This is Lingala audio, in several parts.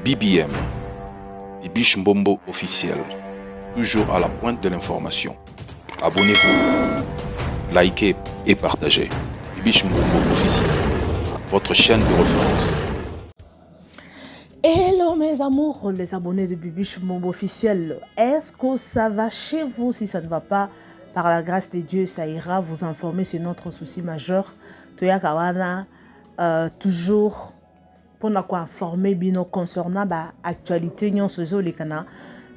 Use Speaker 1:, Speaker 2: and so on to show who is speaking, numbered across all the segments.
Speaker 1: BBM, Bibiche Mbombo officiel, toujours à la pointe de l'information. Abonnez-vous, likez et partagez. Bibiche Mbombo officiel, votre chaîne de référence.
Speaker 2: Hello mes amours, les abonnés de Bibiche Mbombo officiel. Est-ce que ça va chez vous? Si ça ne va pas, par la grâce de Dieu, ça ira. Vous informer, c'est notre souci majeur. Toya Kawana, toujours pour nous informer bino concernant l'actualité nyon sozo les kana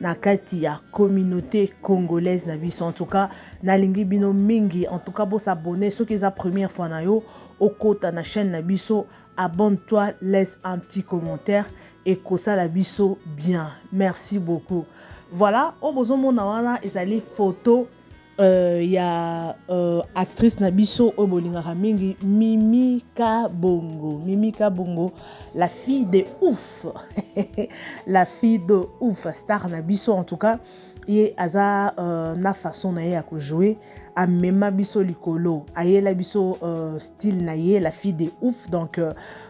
Speaker 2: na kati ya communauté congolaise na biso. En tout cas na lingi bino mingi, en tout cas pour s'abonner ceux qui sont la première fois na yo au kota na chaîne na biso, abonne-toi, laisse un petit commentaire et kosa la biso bien. Merci beaucoup. Voilà, au besoin mon wana ezali photo ya actrice Nabiso Obolingara mingi Mimi Kabongo. Mimi Kabongo, la fille de ouf. La fille de ouf, star Nabiso en tout cas. Et aza na façon na ya ko jouer a mema biso likolo. Aye la biso style na ye la fille de ouf. Donc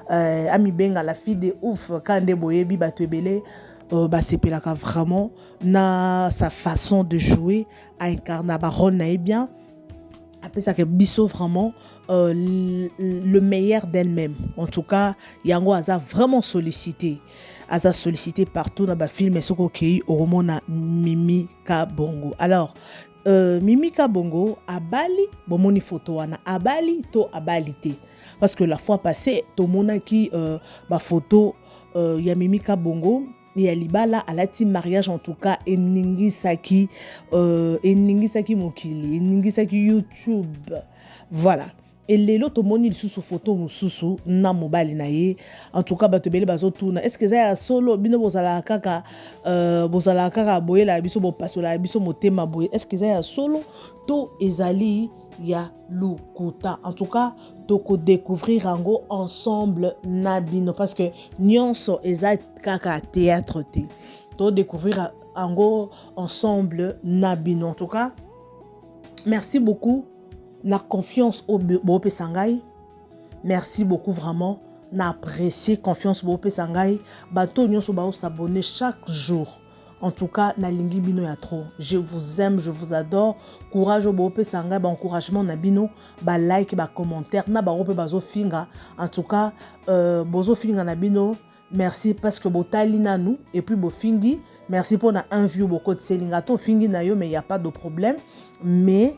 Speaker 2: ami benga la fille de ouf quand de boyebi batwebele. C'est vraiment na sa façon de jouer à incarner baron na bien après ça que biso vraiment le meilleur d'elle-même. En tout cas yango aza vraiment sollicité partout dans ba film et soko kei au na Mimi Kabongo. Alors Mimi Kabongo abali bomoni photo wana abali to abalite parce que la fois passée to mona ki ba photo ya Mimi Kabongo et Alibala à la team mariage en tout cas eningisaki mokili eningisaki YouTube, voilà. Et les loto moni sous photo mususu na mobile na ye en tout cas batebele bazo tourna est-ce que ça solo bino bozala kaka boye la biso bo pasola biso motema boye est-ce que ça solo to ezali ya lukuta. En tout cas toko découvrir ango ensemble nabino parce que nyonso eza kaka théâtre te to découvrir ango ensemble nabino. En tout cas merci beaucoup na confiance au Bope Sangai. Merci beaucoup vraiment na apprécier confiance Bope Sangai. Bato nyonso bao s'abonner chaque jour. En tout cas, na lingi bino ya trop. Je vous aime, je vous adore. Courage au Bope Sangai, ba encouragement na bino, ba like, ba commentaire, na ba rope bazo finga. En tout cas, bozo finga na bino. Merci parce que botali na nous et puis bo fingi. Merci pour na un view boko de selinga to fingi na yo mais il y a pas de problème. Mais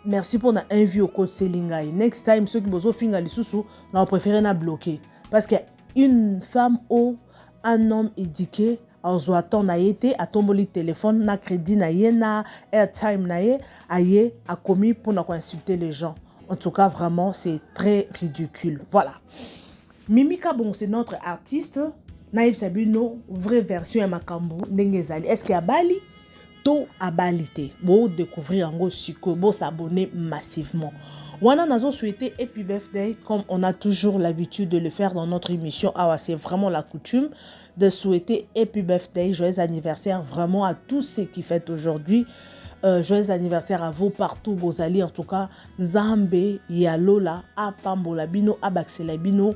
Speaker 2: merci pour na un view code selinga. Next time ceux qui bozo finga lisusu, na préféré na bloquer parce que une femme ou un homme éduqué azoaton na yete atomboli téléphone na crédit na ye na airtime na ye aye a commis pour na insulter les gens. En tout cas vraiment c'est très ridicule. Voilà. Mimi Kabongo c'est notre artiste. Naïf Sabino vraie version ya makambo ndenge zali. Est-ce qu'il y a bali to abalite. Bo découvrir en gros siko bo s'abonner massivement. Wana nazo souhaité happy birthday comme on a toujours l'habitude de le faire dans notre émission. Ah ouais, c'est vraiment la coutume de souhaiter happy birthday, joyeux anniversaire vraiment à tous ceux qui fêtent aujourd'hui. Joyeux anniversaire à vous partout, Bozali. En tout cas, Nzambe, Yalola, Apambola Bino, Abaxela Bino,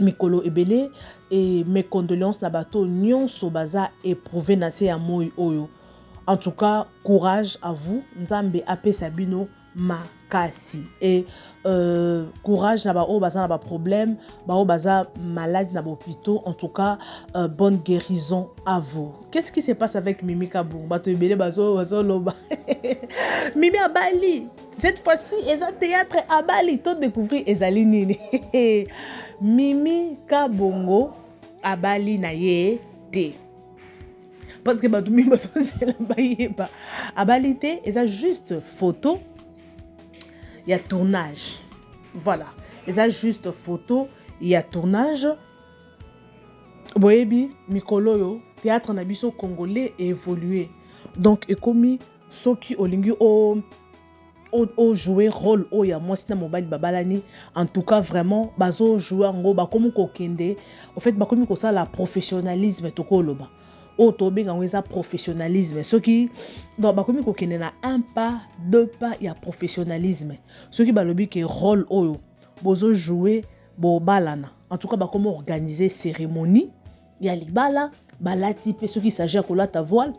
Speaker 2: Mikolo Ebele. Et mes condoléances na bato Nyon Sobaza éprouvé na se amoy oyo. En tout cas, courage à vous. Nzambe Ape Sabino makasi. Et courage na ba o baza na ba problème, ba o baza malade na ba hôpital. En tout cas, bonne guérison à vous. Qu'est-ce qui se passe avec Mimi Kabongo? Bato ebele bazo loba. Mimi à Bali. Cette fois-ci, ils ont théâtre à Bali. Tout découvrir ezali nini. Mimi Kabongo à Bali na ye te. Parce que bato mimi bazo la bayeba. À Bali te, ils ont juste photo. Il y a tournage. Voilà. Et ça, juste photo. Il y a tournage. Boyebi, Mikolo yo, théâtre nabiso congolais évolué. Donc, et comme ceux qui ont joué rôle, il y a moi, c'est mobile babalani. En tout cas, vraiment, bazo jouer en gros, comme kokende. En fait, comme ça, la professionnalisme, tout koloba. O tobe ngwe ça professionnalisme ceux qui donc ba komi ko kende na un pas deux pas il y a professionnalisme ceux qui balobi que rôle oyo bozo jouer bo balana en tout cas comment organiser cérémonie ya libala balati pe soki s'agit ya kolata voile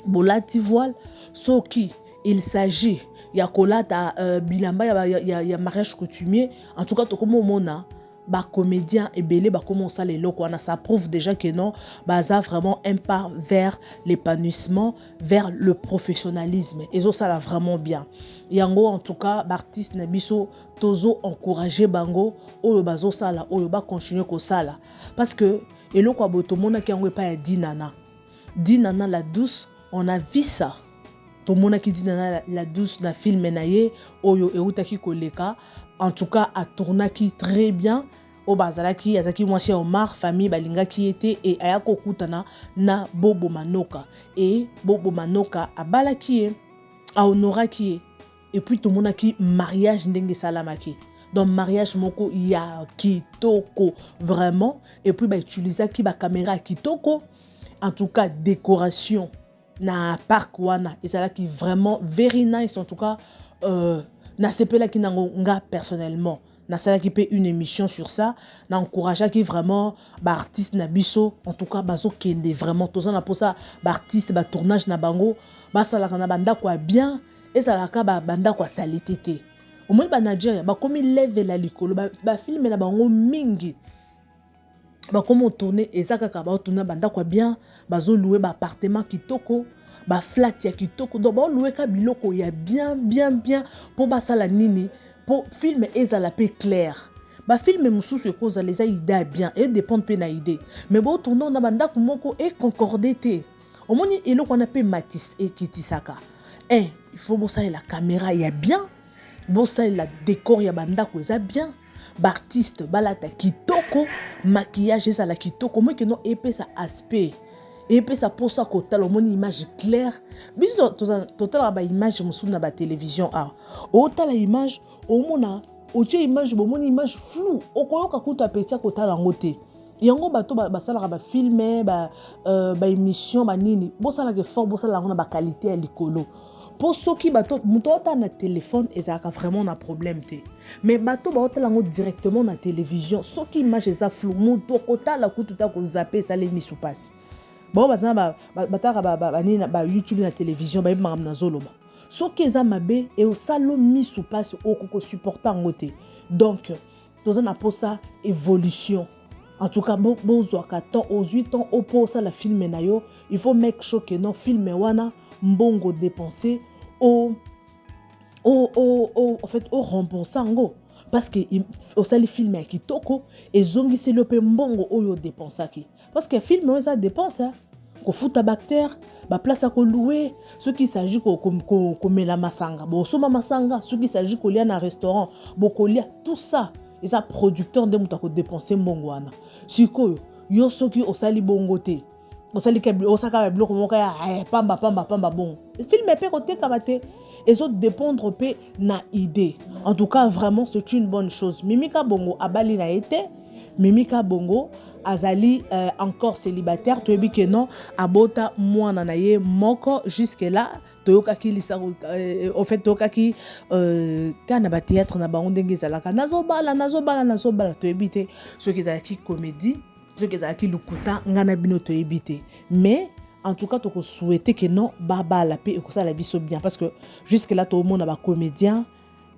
Speaker 2: bolati voile soki il s'agit ya kolata bilamba ya mariage coutumier en tout cas tokomo mona ba comédien ebele ba comment ça les locaux ça prouve déjà que non baza vraiment un pas vers l'épanouissement vers le professionnalisme et ça là vraiment bien yango en tout cas l'artiste na biso tozo encourager bango oyo bazo sala oyo ba continuer ko sala parce que eloko aboto mona ki yango pa ya dinana la douce on a vu ça to mona ki dinana la douce na film na ye oyo eutaki koleka en tout cas a tournaki très bien au bazalaki azaki mwasi Omar famille balinga qui était et ayako kutana na Bobo Manoka et Bobo Manoka abalaki a honoraki et puis tout monde qui mariage ndenge salamaki donc mariage moko ya kitoko vraiment et puis ba utiliser ki ba caméra kitoko en tout cas décoration na parc wana et ça là qui vraiment very nice en tout cas na sepela ki nango nga personnellement na sala qui fait une émission sur ça na encourager qui vraiment ba artiste na biso en tout cas bazo kende vraiment tous na pour ça ba artiste ba tournage na bango ba sala kana banda quoi bien et ça la ka ba banda quoi salité au moins ba Nigeria ba comme lève la likolo ba film na bango mingi ba comment tourner et ça kaka ba tourner banda quoi bien bazo louer ba appartement kitoko ba flat ya kitoko donc ba louer ka biloko ya bien pour ba sala nini pour film ezala pe clair ba film mususu ekoza les idées bien et dépend pe na idée mais bon tourner na banda ko moko et concordé té au moins eloko on appelle Matisse et Kitisaka il faut bon ça la caméra ya bien bon ça la décor ya banda ko eza bien artiste balata kitoko maquillage ezala kitoko moi que non épais ça aspect et puis ça pour ça que au moins image claire biso total ba image mususu na ba télévision autant la image au mona otie image bon image flou okoyoka kuta petia kotala ngote yango bato basala ba filmer ba émission ba nini bo sala que fort bo sala ngona ba qualité ya likolo pour ceux qui bato muto ota na téléphone ezaka vraiment na problème té mais bato ba otala ngo directement na télévision ceux qui image eza flou muto kotala kuta ko zapper ça les misu passe bon bazana ba nini ba YouTube na télévision ba yeba na zoloba soki eza mabe et au salon misu passe okoko supportant ngote donc tozana pour ça évolution en tout cas bon zwaka temps aux 8 ans au pour ça la film na yo il faut make sure que non film wana mbongo dépensé en fait au remboursant ngo parce que au sali film ya kitoko et zongi c'est le pe mbongo oyo dépensaki parce que film ça dépense ko futa bactère ba place à ko louer ce qui s'agit ko mela masanga bo soma masanga ce qui s'agit ko lia na restaurant bo ko lia tout ça et ça producteur de muta ko dépenser mbongo wana sikoyo yo soki osali bongo te osali ka osaka biloko moko ya pamba bon film pe côté kamate et autres dépendre pe na idée en tout cas vraiment c'est une bonne chose Mimika Bongo abali na été Mimika Bongo azali encore célibataire tu dis que non abota mwana na ye moko jusque là toyoka ki lisa en fait toyoka ki kana ba théâtre na bango ndenge zalaka nazobala to ebite ceux qui zalaki comédie ceux qui zalaki lukuta ngana bino to ebite mais en tout cas toko souhaiter que non baba la paix et que ça la biso bien parce que jusque là tout le monde ba comédien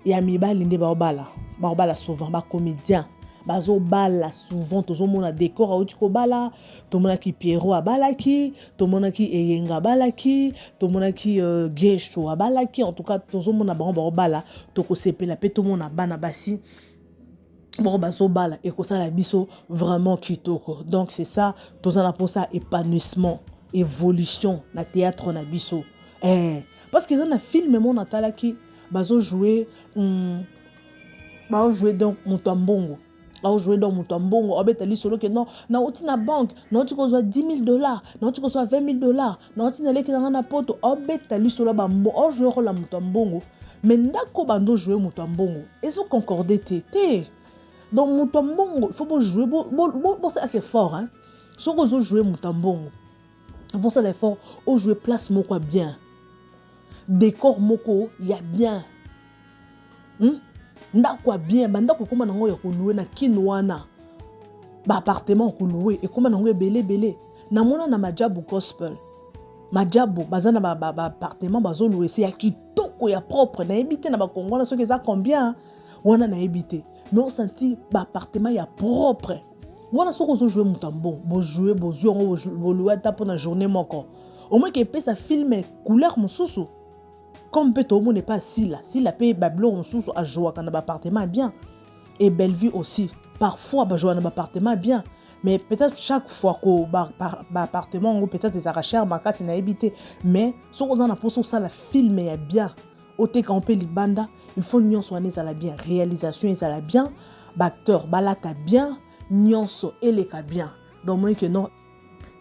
Speaker 2: ya mibali nde ba bala souvent ba comédien bazo bala souvent tout le monde a décor a utiko bala tout le monde qui Pierrot a balaki tout le monde qui Eyenga balaki tout le monde qui Gesho a balaki en tout cas tout le monde a ba bala toko sepe la paix tout le monde a bana basi bon bazo bala et que ça la biso vraiment kitoko donc c'est ça tout en pour ça épanouissement évolution na théâtre na biso parce que dans un film mon natala qui bazo jouer donc Mutambongo jouer dans Mutambongo obetali solo que non na oti na banque na oti ko zo $10,000 na oti ko zo $20,000 na oti na leki na poto obetali solo ba jouer la Mutambongo mais ndako bando jouer Mutambongo et so concordé té donc Mutambongo il faut jouer bon ça fait fort hein so ko zo jouer Mutambongo vous ça l'effort au jouer place moko bien décor moko ya bien ndako bien bandako koma nango ya ko louer na kinwana ba appartement ko louer et comment nango belé na mona na majabu gospel majabu bazana ba appartement bazo louer c'est ya kitoko ya propre na ebité na ba kongola soki za combien wana na ebité mais on senti ba appartement ya propre wana soko zo jouer mutambo bo jouer bo louer ta pour na journée moko au moins que peut sa filmer couleur mususu comme peut tout le monde n'est pas si la paye bablo mususu a jouer quand ba appartement bien et Bellevue aussi parfois ba jouer na appartement bien mais peut-être chaque fois que ba appartement peut-être des arracheurs makasi na habité mais ce qu'on a pour ça la film est bien oté quand on peut libanda il faut nyonso ane la bien réalisation ezala bien acteur balata bien nyonso eleka bien donc moi que non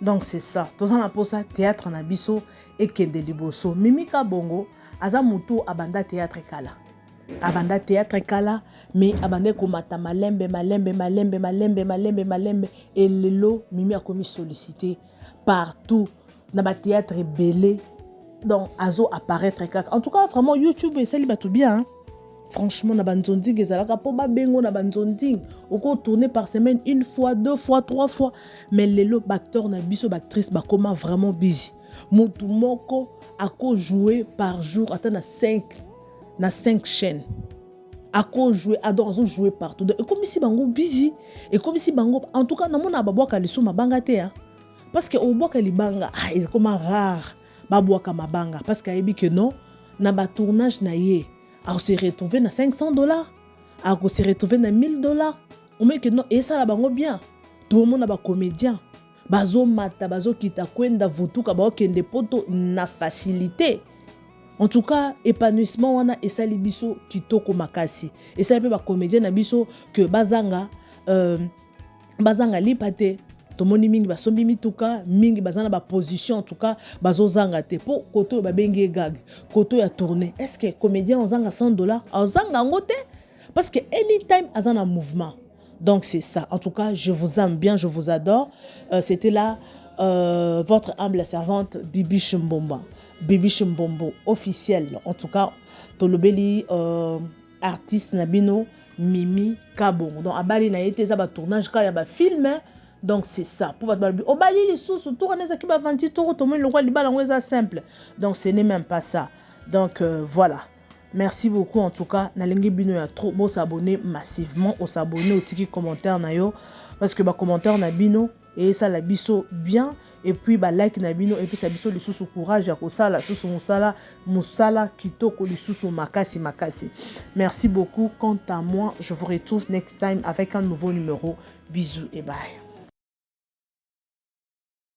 Speaker 2: donc c'est ça tous on a pour ça théâtre na biso et kende liboso Mimika Bongo aza mutu abanda théâtre kala mais abandé komata malembe et lelo Mimi a commis sollicité partout na ba théâtre belé donc azo apparaître kaka en tout cas vraiment YouTube et ça li tout bien hein? Franchement na banzonding ezalaka po ba bengo na banzonding oko tourner par semaine une fois deux fois trois fois mais lelo acteur na biso actrice ba comment vraiment busy mutu moko ako jouer par jour atteint na 5 chaînes ako jouer adore jouer partout et comme si bango busy et comme si bango en tout cas na mona babwaka liso mabanga te hein parce que obwaka libanga c'est comme rare babwaka mabanga parce que ayebi que non na ba tournage na ye a se retrouver na $500 a se retrouver na $1000 on met que non et ça la bango bien tout le monde na ba comédien bazo mata bazo kita kwenda vutuka ba kende poto na facilité. En tout cas, épanouissement wana esali biso kitoko makasi. Esali pe ba comédien na biso que bazanga lipate tomoni mingi basombi mituka mingi bazana ba position en tout cas bazozanga te po koto ba bengi gag koto ya tourner. Est-ce que comédien ozanga $100 ozanga ngote parce que anytime azana mouvement. Donc c'est ça. En tout cas, je vous aime bien, je vous adore. C'était là votre humble servante Bibi Chimbomba. Bibi Chimbombo officiel. En tout cas, tolobeli artiste nabino Mimika Bongo. Donc abali na été ça ba tournage quand il y a ba film. Donc c'est ça. Pour ba obali les sous tout on est qui ba 20 tours tout le monde le roi libala on simple. Donc ce n'est même pas ça. Donc voilà. Merci beaucoup en tout cas. Nalengi bino ya trop beau s'abonner massivement au s'abonner au tiki commentaire na yo parce que ba commentaire na bino et ça la biso bien et puis ba like na bino et puis ça biso le sous courage ya ko sala sous musala kitoko le sous makasi. Merci beaucoup. Quant à moi, je vous retrouve next time avec un nouveau numéro. Bisous et bye.